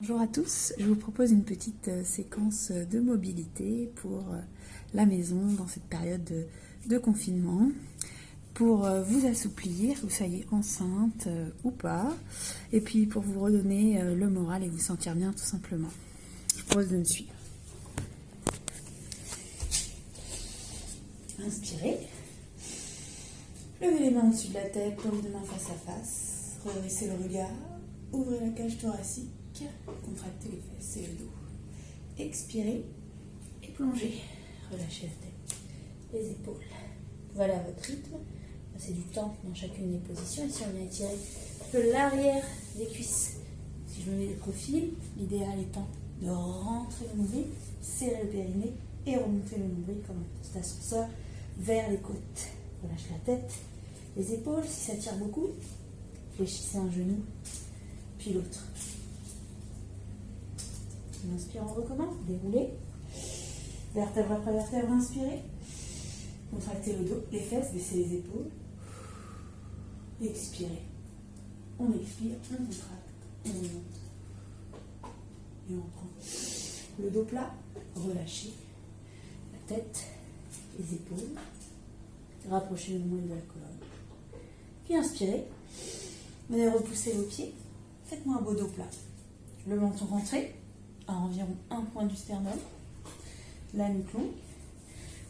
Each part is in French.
Bonjour à tous, je vous propose une petite séquence de mobilité pour la maison dans cette période de confinement, pour vous assouplir, que vous soyez enceinte ou pas, et puis pour vous redonner le moral et vous sentir bien tout simplement. Je vous propose de me suivre. Inspirez, levez les mains au-dessus de la tête, paumes de main face à face, redressez le regard, ouvrez la cage thoracique. Contractez les fesses et le dos. Expirez et plongez. Relâchez la tête, les épaules. Vous allez à votre rythme. Passez du temps dans chacune des positions. Ici, on vient étirer de l'arrière des cuisses. Si je me mets de profil, l'idéal étant de rentrer le nombril, serrer le périnée et remonter le nombril comme un petit ascenseur vers les côtes. Relâchez la tête, les épaules. Si ça tire beaucoup, fléchissez un genou, puis l'autre. On inspire, on recommence. Déroulez. Vertèbre après vertèbre, inspirez. Contractez le dos, les fesses, baissez les épaules. Expirez. On expire, on contracte, on remonte. Et on prend le dos plat, relâchez la tête, les épaules. Rapprochez le nombril de la colonne. Puis inspirez. Venez repousser le pied. Faites-moi un beau dos plat. Le menton rentré à environ un point du sternum, la nuque longue.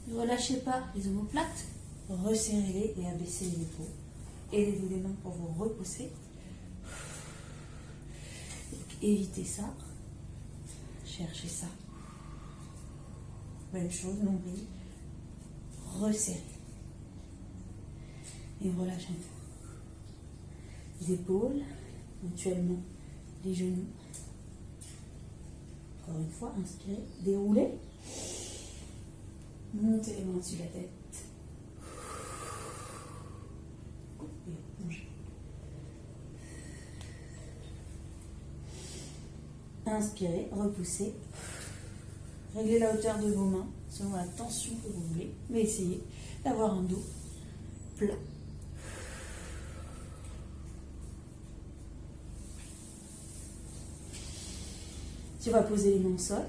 Ne relâchez pas les omoplates, resserrez-les et abaissez les épaules. Aidez-vous des mains pour vous repousser. Donc, évitez ça, cherchez ça. Même chose, nombril, resserrez. Et relâchez un peu. Les épaules, éventuellement les genoux. Encore une fois, inspirez, déroulez. Montez les mains au-dessus de la tête. Et plongez. Inspirez, repoussez. Réglez la hauteur de vos mains selon la tension que vous voulez. Mais essayez d'avoir un dos plat. On va poser les mains au sol,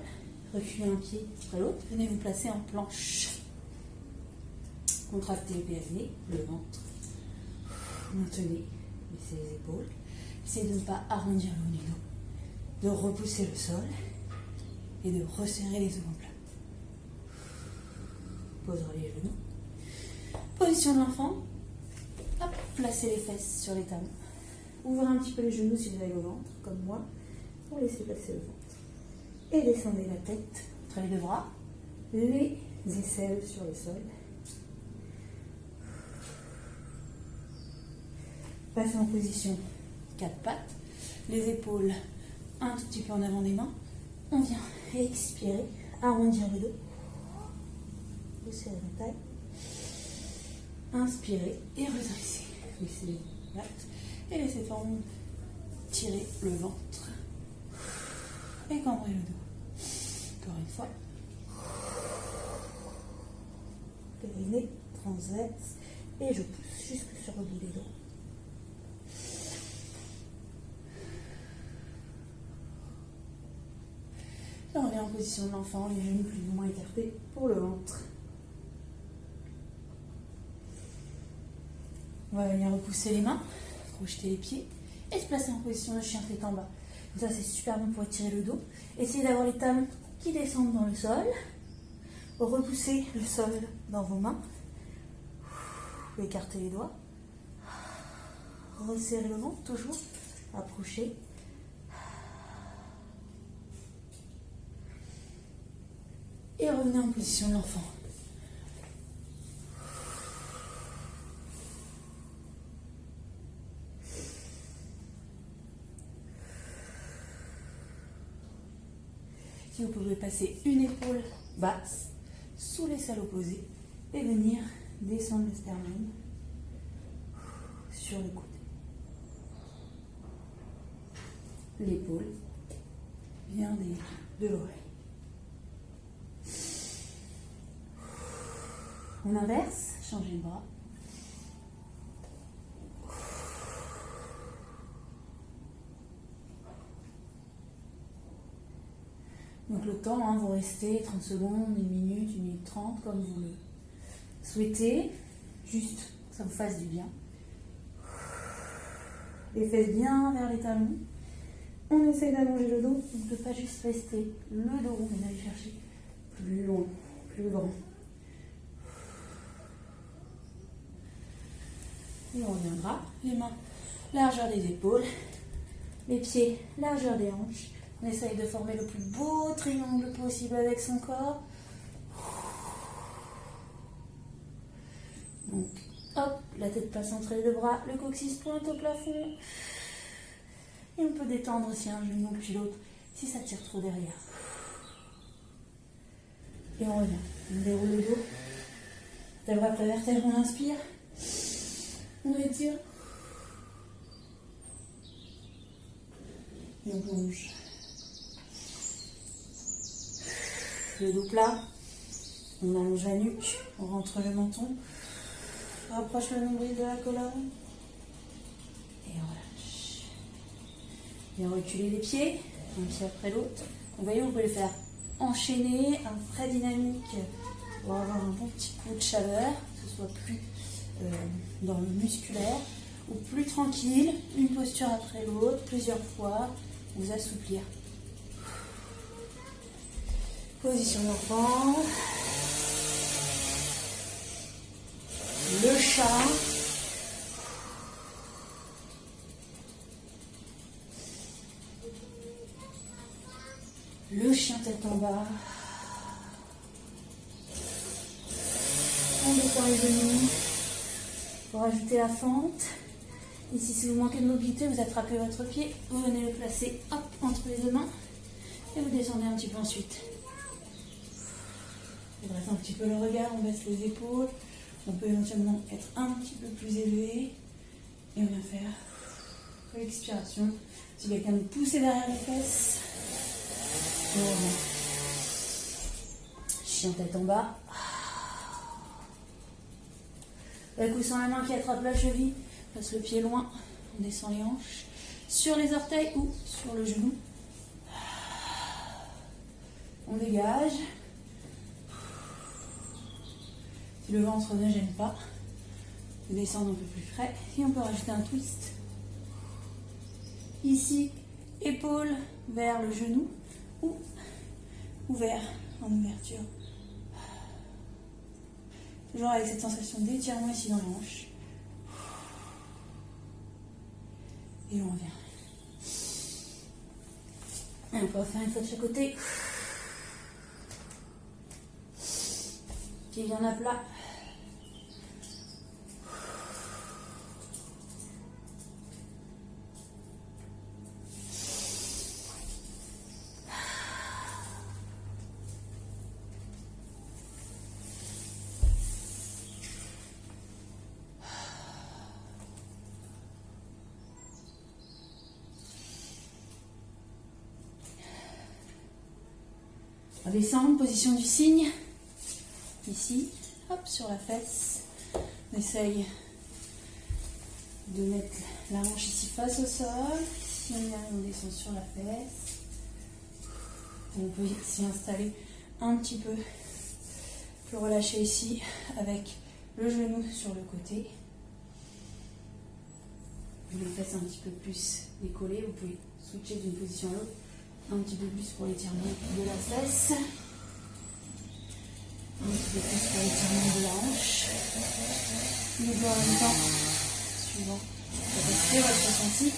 reculez un pied après l'autre, venez vous placer en planche. Contractez le périnée, le ventre. Maintenez, baissez les épaules. Essayez de ne pas arrondir le haut du dos, de repousser le sol et de resserrer les omoplates. Poserez les genoux. Position de l'enfant. Hop, placez les fesses sur les talons. Ouvrez un petit peu les genoux si vous avez le ventre, comme moi, pour laisser passer le ventre. Et descendez la tête entre les deux bras, les aisselles sur le sol. Passez en position 4 pattes, les épaules un tout petit peu en avant des mains. On vient expirer, arrondir le dos, resserrer la taille. Inspirez et redressez. Baissez les pattes et laissez tomber, tirer le ventre. Et cambrez le dos. Encore une fois. Périnée, transverse. Et je pousse jusque sur le bout des doigts. Et on revient en position de l'enfant, les genoux plus ou moins écartés pour le ventre. On va venir repousser les mains, projeter les pieds et se placer en position de chien tête en bas. Ça, c'est super bon pour étirer le dos. Essayez d'avoir les talons qui descendent dans le sol. Repoussez le sol dans vos mains. Écartez les doigts. Resserrez le ventre, toujours. Approchez. Et revenez en position de l'enfant. Si vous pouvez passer une épaule basse sous l'aisselle opposée et venir descendre le sternum sur le côté. L'épaule vient de l'oreille. On inverse, changez le bras. Donc le temps, hein, vous restez 30 secondes, 1 minute 30, comme vous le souhaitez. Juste que ça vous fasse du bien. Les fesses bien vers les talons. On essaye d'allonger le dos, donc de ne pas juste rester le dos rond, mais d'aller chercher plus loin, plus grand. Et on reviendra, les mains, largeur des épaules, les pieds, largeur des hanches. On essaye de former le plus beau triangle possible avec son corps. Donc, hop, la tête passe entre les deux bras, le coccyx pointe au plafond. Et on peut détendre aussi un genou puis l'autre si ça tire trop derrière. Et on revient. On déroule le dos. Vertèbre après vertèbre, on inspire. On étire. Et on plonge. Le dos plat. On allonge la nuque. On rentre le menton. On rapproche le nombril de la colonne. Et on relâche. Bien reculer les pieds. Un pied après l'autre. Vous voyez, vous pouvez le faire enchaîner, très dynamique pour avoir un bon petit coup de chaleur, que ce soit plus dans le musculaire ou plus tranquille, une posture après l'autre, plusieurs fois, vous assouplir. Position d'enfant, le chat, le chien tête en bas. On détend les genoux pour ajouter la fente. Ici, si vous manquez de mobilité, vous attrapez votre pied, vous venez le placer hop, entre les deux mains et vous descendez un petit peu ensuite. On dresse un petit peu le regard, on baisse les épaules. On peut éventuellement être un petit peu plus élevé et on vient faire l'expiration. Si quelqu'un nous pousse derrière les fesses. Chien tête en bas. Le coussin à la main qui attrape la cheville. Passe le pied loin. On descend les hanches. Sur les orteils ou sur le genou. On dégage. Si le ventre ne gêne pas. On descend un peu plus près. Et on peut rajouter un twist. Ici, épaule vers le genou. Ou ouvert en ouverture. Toujours avec cette sensation d'étirement ici dans la hanche. Et on revient. Et on peut refaire une fois de chaque côté. Pied bien à plat. On descend, position du cygne. Ici, hop, sur la fesse. On essaye de mettre la hanche ici face au sol. Si on y arrive, on descend sur la fesse. On peut s'y installer un petit peu. On peut relâcher ici avec le genou sur le côté. Les fesses un petit peu plus décollées. Vous pouvez switcher d'une position à l'autre. Un petit peu plus pour l'étirement de la fesse. Un petit peu plus pour l'étirement de la hanche. Le dos en même temps, suivant votre ressenti.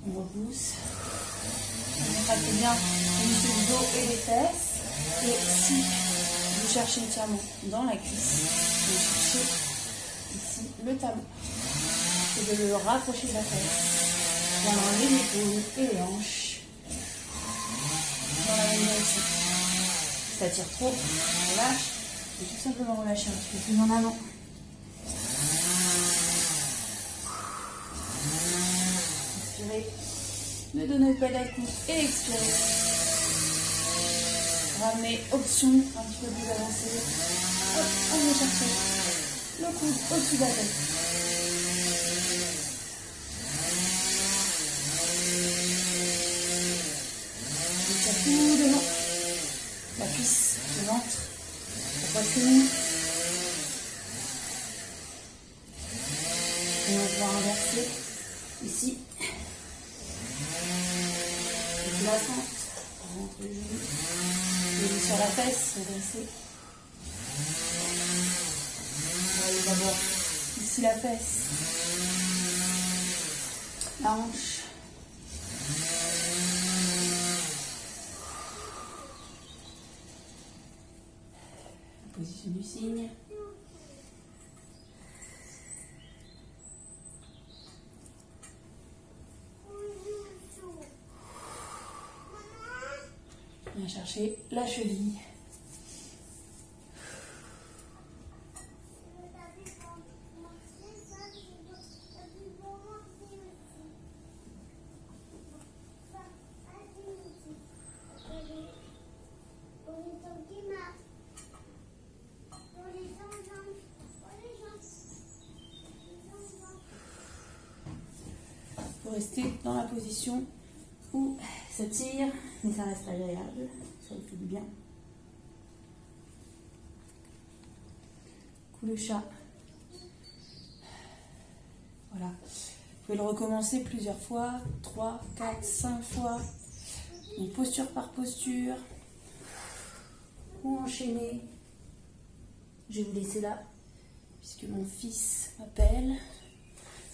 On repousse. On attrape bien les muscles du dos et des fesses. Et si vous cherchez l'étirement dans la cuisse, vous cherchez ici le talon. Et de le rapprocher de la fesse. Pendant les épaules et les hanches. Dans la même direction. Ça tire trop, on relâche. Et tout simplement relâcher un petit peu plus en avant. Inspirez. Ne donnez pas d'à-coup et expirez. Ramenez option un petit peu plus avancée. Hop, on vient chercher le coude au-dessus de la tête. ça tout devant. La cuisse, le ventre, la poitrine. Et on va inverser ici. Et la fente. On rentre le genou. Et sur la fesse, redresser. On va aller d'abord ici la fesse. La hanche. La position du cygne. Viens chercher la cheville. Faut rester dans la position où ça tire, mais ça reste agréable, ça vous fait du bien. Coup de chat. Voilà. Vous pouvez le recommencer plusieurs fois, 3, 4, 5 fois. Donc posture par posture. Ou enchaîner. Je vais vous laisser là, puisque mon fils m'appelle.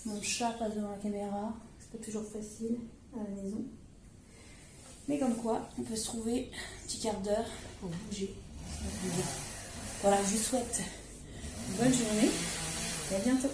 Mon chat passe devant la caméra. C'est pas toujours facile à la maison. Mais comme quoi, on peut se trouver un petit quart d'heure pour bouger. Voilà, je vous souhaite une bonne journée et à bientôt.